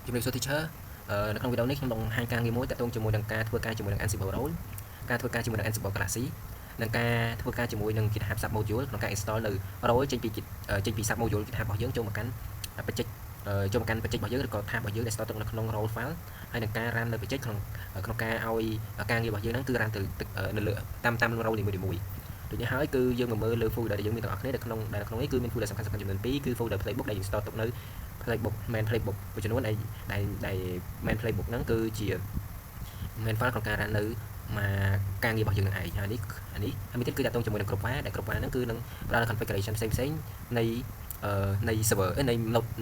ជំរាបសួរ teacher នៅក្នុងវីដេអូនេះខ្ញុំនឹងបង្ហាញការងារមួយទាក់ទងជាមួយនឹងការធ្វើការជាមួយនឹង Ansible role ការធ្វើការជាមួយនឹង Ansible classy និងការធ្វើការជាមួយនឹង GitHub sub module ក្នុងការ install នៅ role ចេញពី sub module GitHub របស់យើងចូលមកកាន់បច្ចេករបស់យើងឬក៏ tab របស់យើងដែល store ទុកនៅក្នុង role file ហើយនឹងការ run នៅបច្ចេកក្នុងការឲ្យការងាររបស់យើងហ្នឹងគឺ run ទៅនៅលើតាម role នីមួយៗដូចនេះហើយគឺយើងមកមើលលើ folder ដែលយើងមានទាំងអស់គ្នានៅក្នុងនេះគឺមាន folder សំខាន់ៗចំនួន2គឺ folder playbook ដែលយើង store ទុកនៅ playbook main playbook មួយចំនួនដែល main playbook ហ្នឹងគឺជា main file ក្នុងការ run នៅមកការងាររបស់យើងនឹងឯងហើយនេះមានទៀតគឺតាក់ទងជាមួយនឹង group file ដែល group file ហ្នឹងគឺនឹងផ្ដល់ configuration ផ្សេងៗនៃ server នៃ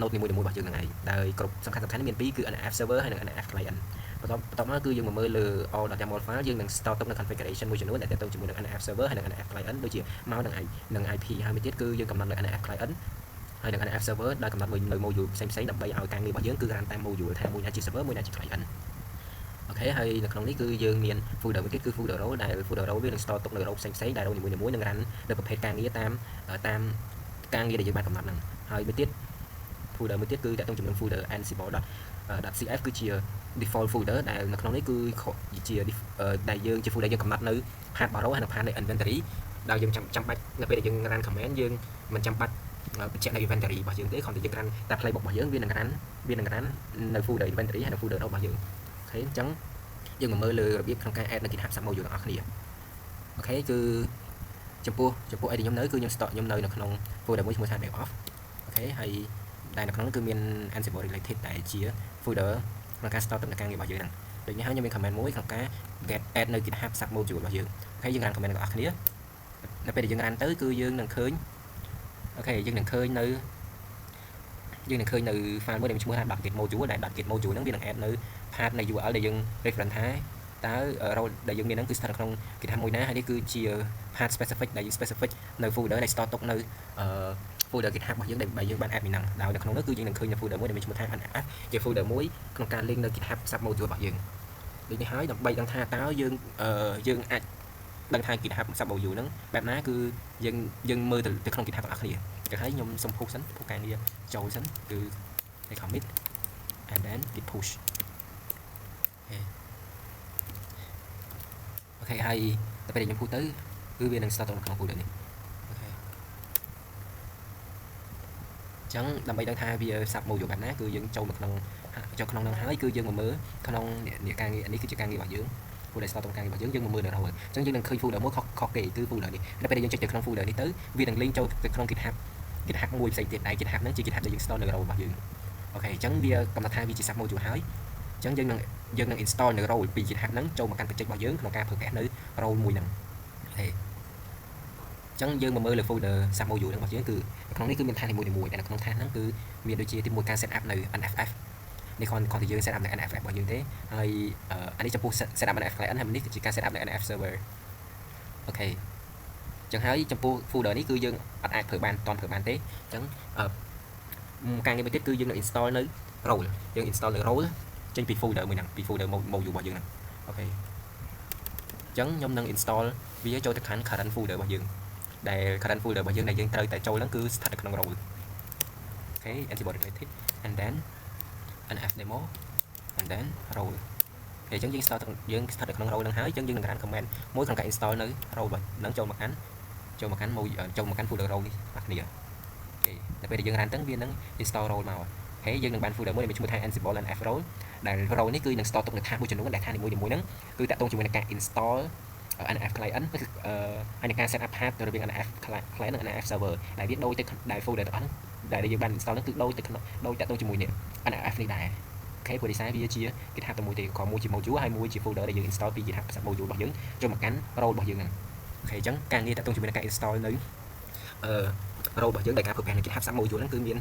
node នីមួយៗរបស់យើងនឹងឯងដោយគ្រប់សំខាន់មាន2គឺ NF server ហើយនិង NF client បន្ទាប់មកគឺយើងមកមើលលើ all.yaml file យើងនឹង store ទុកនៅ configuration មួយចំនួនដែលតាក់ទងជាមួយនឹង NF server ហើយនិង NF client ដូចជាមកនឹង IP ហើយមួយទៀតគឺយើងកំណត់នៅ NF client ហើយនឹង NF server ដែលកំណត់មួយនៅ module ផ្សេងៗដើម្បីឲ្យការងាររបស់យើងគឺ run តាម module ថាមួយណាជា server មួយណាជា client អូខេហើយនៅក្នុងនេះគឺយើងមាន folder មួយទៀតគឺ folder role ដែល folder role វានឹង store ទុកនៅ role ផ្សេងៗដែល role នីមួយៗនឹង run នៅប្រភេទការងារតាមការងារដែលយើងបានកំណត់ហ្នឹងហើយមួយទៀត folder មួយទៀតគឺតាក់ទងជាមួយនឹង folder ansible.cf គឺជា default folder ដែលនៅក្នុងនេះគឺជាដែលយើងជា folder យើងកំណត់នៅ path របស់ role ហើយនិង path នៃ inventory ដែលយើងចាំបាច់នៅពេលដែលយើង run command យើងមិនចាំបាច់បញ្ជាក់នៅ inventory របស់យើងទេគ្រាន់តែយើង run តែ playbook របស់យើងវានឹង run នៅ folder inventory ហើយនៅ folder របស់យើងអូខេអញ្ចឹងយើងមកមើលលើរបៀបក្នុងការ add នៅ GitHub sub module ទាំងអស់គ្នាអូខេគឺចំពោះ ID ខ្ញុំនៅគឺខ្ញុំ store ខ្ញុំនៅក្នុង folder មួយឈ្មោះថា DevOps អូខេហើយដែលនៅក្នុងនោះគឺមាន Ansible related ដែលជា folder ក្នុងការ store ទុកនៅការងាររបស់យើងហ្នឹងដូចនេះហើយខ្ញុំមាន comment មួយក្នុងការ get add នៅ GitHub sub module របស់យើងអូខេយើង run comment ទាំងអស់គ្នានៅពេលដែលយើង run ទៅគឺយើងនឹងឃើញអូខេយើងនឹងឃើញនៅ file មួយដែលមានឈ្មោះថា .git module ដែល .git module ហ្នឹងវានឹង add នៅ path នៃ URL ដែលយើង reference ថាតើ role ដែលយើងមានហ្នឹងគឺស្ថិតនៅក្នុង GitHub មួយណាហើយនេះគឺជា path specific ដែលយើង specific នៅ folder ដែល store ទុកនៅ folder GitHub របស់យើងដែលយើងបាន add ហ្នឹងដោយនៅក្នុងនោះគឺយើងនឹងឃើញនៅ folder មួយដែលមានឈ្មោះថា NF ជា folder មួយក្នុងការ link នៅ GitHub sub module របស់យើងដូចនេះហើយដើម្បីដឹងថាតើយើងអាចដឹងថា GitHub sub module ហ្នឹងបែបណាគឺយើងមើលទៅក្នុង GitHub ទាំងអស់គ្នាចឹងហើយខ្ញុំសុំពុះការងារចូលសិនគឺ commit and then git push អូខេហើយដល់ពេលខ្ញុំពុះទៅគឺវានឹង start ទៅក្នុង folder នេះអូខេចឹងដើម្បីដឹងថាវា sub module បែបណាគឺយើងចូលមកក្នុងហ្នឹងហើយគឺយើងមកមើលក្នុងនេះការងារនេះគឺជាការងាររបស់យើង folder start ទៅការងាររបស់យើងមកមើលនៅ role អញ្ចឹងយើងនឹងឃើញ folder មួយខុសគេគឺ folder នេះដល់ពេលយើងចុចទៅក្នុង folder នេះទៅវានឹង link ចូលទៅក្នុង GitHub មួយផ្សេងទៀតដែល GitHub ហ្នឹងជា GitHub ដែលយើង store នៅ role របស់យើងអូខេអញ្ចឹងវាកំណត់ថាវាជា sub module ហើយអញ្ចឹងយើងនឹង install នៅ role ពី GitHub ហ្នឹងចូលមកកាន់បច្ចេករបស់យើងក្នុងការ progress នៅ role មួយហ្នឹងអូខេអញ្ចឹងយើងមកមើលលើ folder sub module ហ្នឹងរបស់យើងគឺក្នុងនេះគឺមាន task នីមួយៗដែលនៅក្នុង task ហ្នឹងគឺមានដូចជាទី1ការ set up នៅ NFF នេះគ្រាន់តែយើង set up នៅ NFF របស់យើងទេហើយអានេះចំពោះ set up NF client ហើយនេះគឺជាការ set up នៅ NF server អូខេចឹងហើយចំពោះ folder នេះគឺយើងអត់អាចប្រើបានទេអញ្ចឹងការងារមួយទៀតគឺយើងនឹង install នៅ role យើង install នៅ role ចេញពី folder មួយហ្នឹងពី folder module របស់យើងហ្នឹងអូខេអញ្ចឹងខ្ញុំនឹង install វាចូលទៅខាង current folder របស់យើងដែល current folder របស់យើងដែលយើងត្រូវតែចូលហ្នឹងគឺស្ថិតនៅក្នុង role អូខេ Ansible related and then NF demo and then role អញ្ចឹងយើង យើងស្ថិតនៅក្នុង role ហ្នឹងហើយអញ្ចឹងយើងនឹង run command មួយក្នុងការ install នៅ role ហ្នឹងចូលមកកាន់ folder role នេះបាទគ្នាអូខេដល់ពេលដែលយើង run ទៅវានឹង install role មកហើយយើងនឹងបាន folder មួយដែលមានឈ្មោះថា Ansible NF role ដែល role នេះគឺនឹង store ទុកនៅ tab មួយចំនួនដែល tab នីមួយៗហ្នឹងគឺតាក់ទងជាមួយនឹងការ install NF client ហើយនឹងការ set up path ទៅរវាង NF client និង NF server ដែលវាដូចទៅដែល folder ទាំងអស់ដែលយើងបាន install ហ្នឹងគឺដូចតាក់ទងជាមួយនេះ NF នេះដែរអូខេព្រោះ design វាជា GitHub តែមួយទេក៏មួយជា module ហើយមួយជា folder ដែលយើង install ពី GitHub sub module របស់យើងចូលមកកាន់ role របស់យើងហ្នឹងអូខេអញ្ចឹងការងារតាក់ទងជាមួយនឹងការ install នៅrole របស់យើងដែលការប្រើប្រាស់នៅ GitHub sub module ហ្នឹងគឺមាន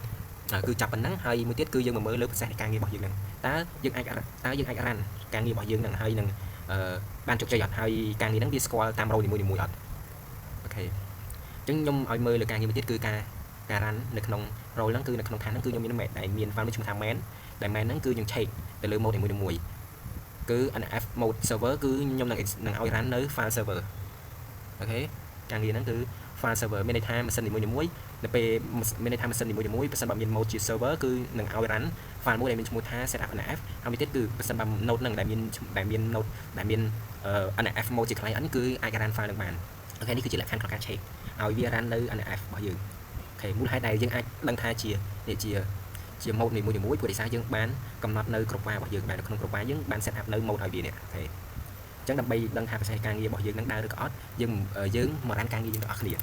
គឺចាប់ប៉ុណ្ណឹងហើយមួយទៀតគឺយើងមកមើលលើប្រសេសនៃការងាររបស់យើងហ្នឹងតើយើងអាច run ការងាររបស់យើងហ្នឹងហើយនឹងបានជោគជ័យអត់ហើយការងារហ្នឹងវាស្គាល់តាម role នីមួយៗអត់អូខេអញ្ចឹងខ្ញុំឲ្យមើលលើការងារមួយទៀតគឺការ run នៅក្នុង role ហ្នឹងគឺនៅក្នុង task ហ្នឹងគឺខ្ញុំមាន file មួយឈ្មោះថា main ដែល main ហ្នឹងគឺខ្ញុំ check ទៅលើ mode នីមួយៗគឺ NF mode server គឺខ្ញុំនឹងឲ្យ run នៅ file server អូខេការងារហ្នឹងគឺ file server មានន័យថាម៉ាស៊ីននីមួយៗ ដល់ពេលមានន័យថាម៉ាស៊ីននីមួយៗបើសិនបើមាន mode ជា server គឺនឹងឲ្យ run file មួយដែលមានឈ្មោះថា setup nf ហើយមួយទៀតគឺបើសិនបើ node ហ្នឹងដែលមាន node ដែលមាន nf mode ជា client គឺអាច run file នឹងបានអូខេនេះគឺជាលក្ខខណ្ឌក្នុងការ check ឲ្យវា run នៅ nf របស់យើងអូខេមូលហេតុដែលយើងអាចដឹងថាជា mode នីមួយៗព្រោះដោយសារយើងបានកំណត់នៅគ្រប់ file របស់យើងដែលនៅក្នុងគ្រប់ file យើងបាន set up នៅ mode ឲ្យវានេះអូខេអញ្ចឹងដើម្បីដឹងថាប្រសិទ្ធការងាររបស់យើងនឹងដើរឬក៏អត់យើងមក run ការងារយើងទាំងអស់គ្នា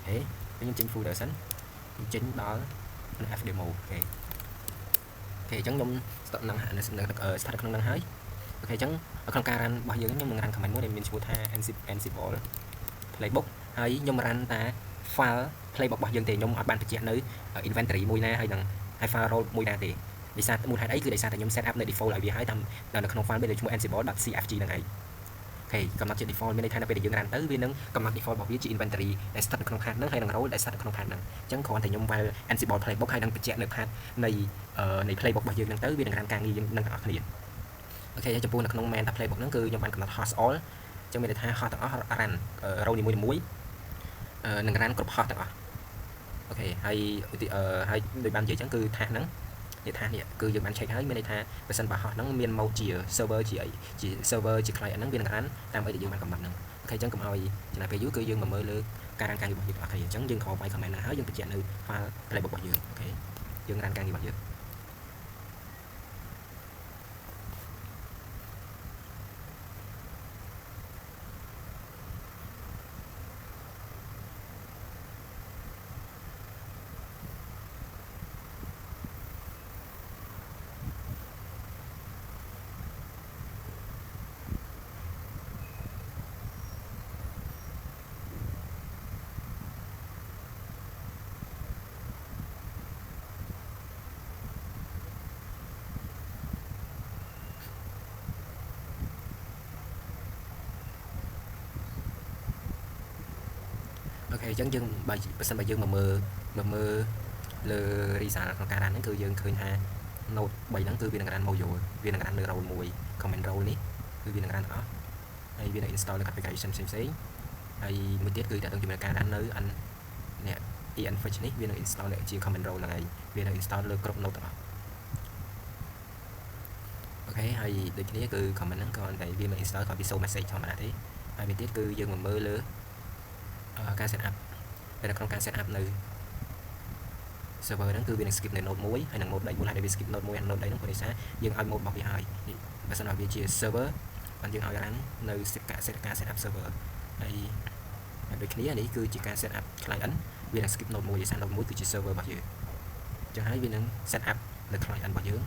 ហេខ្ញុំចេញ folder សិនខ្ញុំចេញដល់ nf demo អូខេអញ្ចឹងខ្ញុំស្ថិតក្នុងហ្នឹងហើយអូខេអញ្ចឹងក្នុងការ run របស់យើងខ្ញុំនឹង run command មួយដែលមានឈ្មោះថា ansible playbook ហើយខ្ញុំ run តា file playbook របស់យើងទេខ្ញុំអត់បានបញ្ជាក់នៅ inventory មួយណាហើយនឹង file role មួយណាទេដោយសារមូលហេតុអីគឺដោយសារតែខ្ញុំ set up នៅ default ឲ្យវាហើយតាមនៅក្នុង file មានឈ្មោះ ansible.cfg ហ្នឹងឯងអូខេកំណត់ជា default មានន័យថានៅពេលដែលយើង run ទៅវានឹងកំណត់ default របស់វាជា inventory ដែលស្ថិតនៅក្នុង path ហ្នឹងហើយនឹង role ដែលស្ថិតនៅក្នុង path ហ្នឹងអញ្ចឹងគ្រាន់តែខ្ញុំ file ansible playbook ហើយនឹងបញ្ជាក់នៅ path នៃ playbook របស់យើងហ្នឹងទៅវានឹង run ការងារយើងនឹងទាំងអស់គ្នាអូខេចំពោះនៅក្នុង main playbook ហ្នឹងគឺខ្ញុំបានកំណត់ host all អញ្ចឹងមានន័យថា host ទាំងអស់ run role នីមួយៗនឹង run គ្រប់ host ទាំងអស់អូខេហើយដូចបាននិយាយអញ្ចឹងគឺ task ហ្នឹងថានេះគឺយើងបាន check ហើយមានន័យថាបើសិនបើ host ហ្នឹងមាន mode ជា server ជាអីជា server ជា client ហ្នឹងវានឹង run តាមអីដែលយើងបានកំណត់ហ្នឹងអូខេអញ្ចឹងកុំឲ្យចំណាយពេលយូរគឺយើងមកមើលលើការ run ការងាររបស់យើងទាំងអស់គ្នាអញ្ចឹងយើងខំបាយ comment ណាហើយយើងបញ្ជាក់នៅ file playbook របស់យើងអូខេយើង run ការងាររបស់យើងអូខេអញ្ចឹងយើងបើសិនបើយើងមកមើលលើ result ក្នុងការ run ហ្នឹងគឺយើងឃើញថា node 3ហ្នឹងគឺវានឹង run module វានឹង run នៅ role មួយ comment role នេះគឺវានឹង run ទាំងអស់ហើយវានឹង install នៅ application ផ្សេងហើយមួយទៀតគឺតើតើជាមួយការ run នៅនេះ enfetch នេះវានឹង install ជា comment role ហ្នឹងឯងវានឹង install លើគ្រប់ node ទាំងអស់អូខេហើយដូចគ្នាគឺ comment ហ្នឹងគ្រាន់តែវាមិន install គាត់វា show message ធម្មតាទេហើយមួយទៀតគឺយើងមកមើលលើការ set up តែនៅក្នុងការ set up នៅ server ហ្នឹងគឺវានឹង skip នៅ node 1ហើយនឹង node 3មូលហេតុដែលវា skip node 1ហើយ node 3ហ្នឹងព្រោះដោយសារយើងឲ្យ mode របស់វាហើយនេះបើសិនបើវាជា server បានយើងឲ្យ run នៅ set up server ហើយដូចគ្នានេះគឺជាការ set up client វានឹង skip node 1ដោយសារ node 1គឺជា server របស់យើងអញ្ចឹងហើយវានឹង set up នៅ client របស់យើង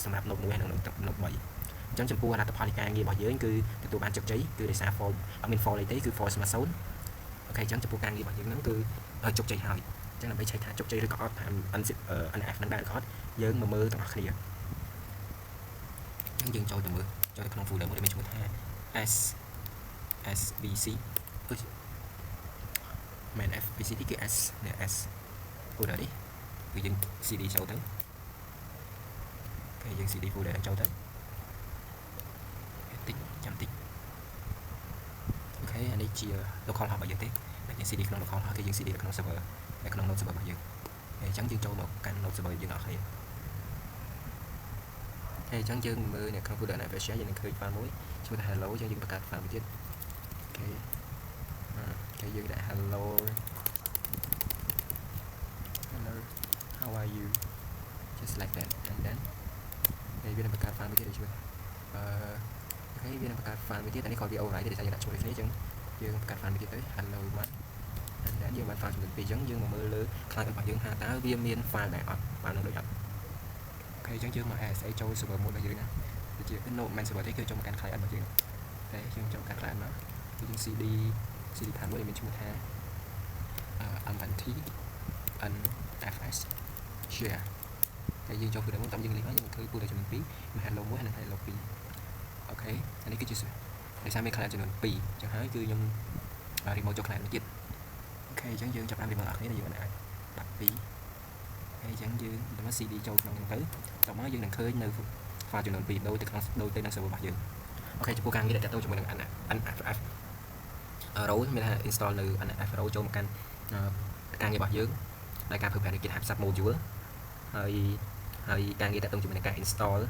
សម្រាប់ node 1ហើយនិង node 3អញ្ចឹងចំពោះលទ្ធផលនៃការងាររបស់យើងគឺទទួលបានជោគជ័យគឺដោយសារ fault អត់មាន fault អីទេគឺ false 0អូខេអញ្ចឹងចំពោះការងាររបស់យើងហ្នឹងគឺជោគជ័យហើយអញ្ចឹងដើម្បី check ថាជោគជ័យឬក៏អត់ថា NF នឹងដែរឬក៏អត់យើងមកមើលទាំងអស់គ្នាអញ្ចឹងយើងចូលទៅមើលចូលទៅក្នុង folder មួយដែលមានឈ្មោះថា SBC គឺមែន FBC គឺ S នេះ S folder នេះគឺយើង CD ចូលទៅគេយើង CD folder ចូលទៅតិចចាំតិចអូខេអានេះជា local hub របស់យើងទេតែយើង CD ក្នុង local hub គឺយើង CD នៅក្នុង server នៅក្នុង node server របស់យើងហើយអញ្ចឹងយើងចូលមកកាន់ node server យើងអស់គ្នាហើយអញ្ចឹងយើងមើលនៅក្នុង folder navigation យើងនឹងឃើញ file មួយឈ្មោះថា hello អញ្ចឹងយើងបង្កើត file មួយទៀតអូខេយើងដាក់ hello how are you just like that and then ហើយវានឹងបង្កើត file មួយទៀតដូចឈ្មោះអូខេវានឹងបង្កើត file មួយទៀតអានេះគាត់វា override ទេតែយើងដាក់ឈ្មោះនេះគ្នាអញ្ចឹងយើងបង្កើត file មួយទៀតទៅ hello មកតែយើងបាន file ចំនួន2អញ្ចឹងយើងមកមើលលើ client របស់យើងថាតើវាមាន file ដែរអត់ file នោះដូចអត់អូខេអញ្ចឹងយើងមក ASA ចូល server មួយរបស់យើងណាដូចជា node main server ទេគឺចូលមកកាន់ client របស់យើងតែយើងចូលកាន់ client មកគឺយើង CD path មួយដែលមានឈ្មោះថា empty nfs share តែយើងចូល folder មួយតាមយើងលេខមកយើងឃើញ folder ចំនួន2មាន hello 1ហើយនិង hello 2អូខេអានេះគឺជាដោយសារមាន client ចំនួន2អញ្ចឹងហើយគឺខ្ញុំ remote ចូល client មួយទៀតអូខេអញ្ចឹងយើងចាប់តាម remote អស់គ្នាយើងអាចបាត់ពីហើយអញ្ចឹងយើងតាម CD ចូលក្នុងហ្នឹងទៅតមកយើងនឹងឃើញនៅ file ចំនួន2ដូចទៅក្នុងដូចទៅនឹង server របស់យើងអូខេចំពោះការងារដែលទាក់ទងជាមួយនឹង NFF row មានថា install នៅ NFF row ចូលមកកាន់ ការងាររបស់យើងដោយការធ្វើការគេថា sub module ហើយការងារតាក់ទងជាមួយនឹងការ install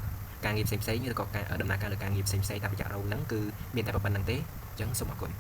ការងារផ្សេងៗឬក៏ការដំណើរការលើការងារផ្សេងៗតាមរយៈ role ហ្នឹងគឺមានតែប៉ុណ្្នឹងទេអញ្ចឹងសូមអរគុណ